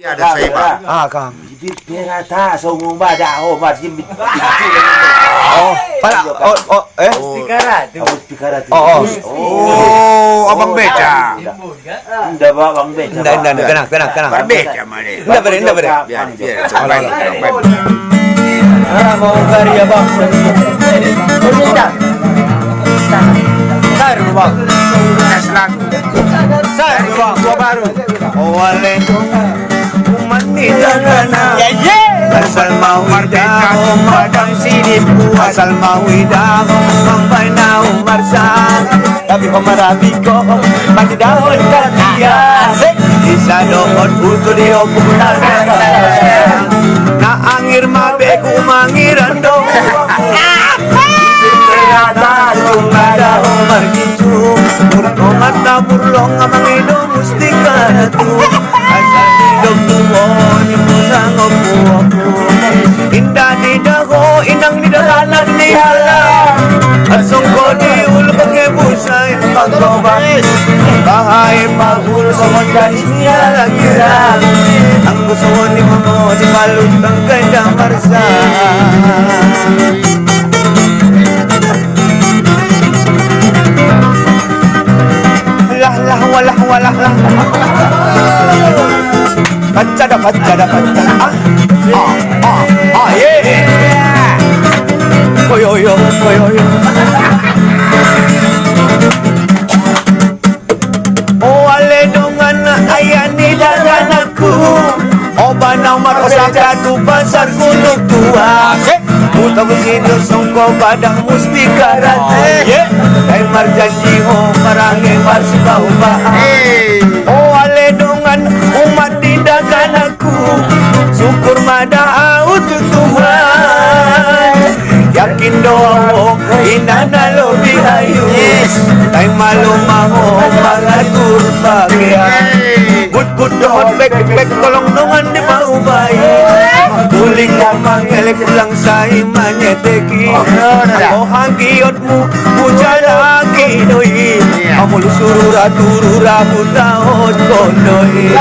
ada saya bang. Kang. Jadi pirata songong bada marjim. Pikarat. Pikarat. Abang beca. Nda bang beca. Tenang. Abang beca mana? Nda beri. Biar. Mau karya bang. Sar bang. Sar bang. Gua baru. Wale umanidana. Asal mau idam madam sini asal mau idam sampai na umarsan tapi pemarabi ko pati dahon katia isa doon puto di opunan na angir mabe kumangiran do ternyata sungada umar gitu murkomat na burlong amang ino mustika tu asal nidog tuon imunang opo indah di dago inang di dalanan ni halang asong ko di ulo pag-ebusay pag-obay bahay pag-ulo sa mga niya lagirang ang gusto ni mo di malut ang gandang marsa walah Pacada yeah Koyo ale dongan ayani dagan aku oba na marosaka tu pasar gunung tua Puta begitu songko padang musti karate Kay marjanji ho marangin marsibauba ale dongan umat di dagan aku syukur madaau Tuhan yakin doa inana lobi ayu tay malu maho pangatur bagian good dohon bek tolong dongan di mau bayi kuling kamang elek pulang sa imanya teki oh hangiotmu pujalaki doi amul surura turura butahot kondoi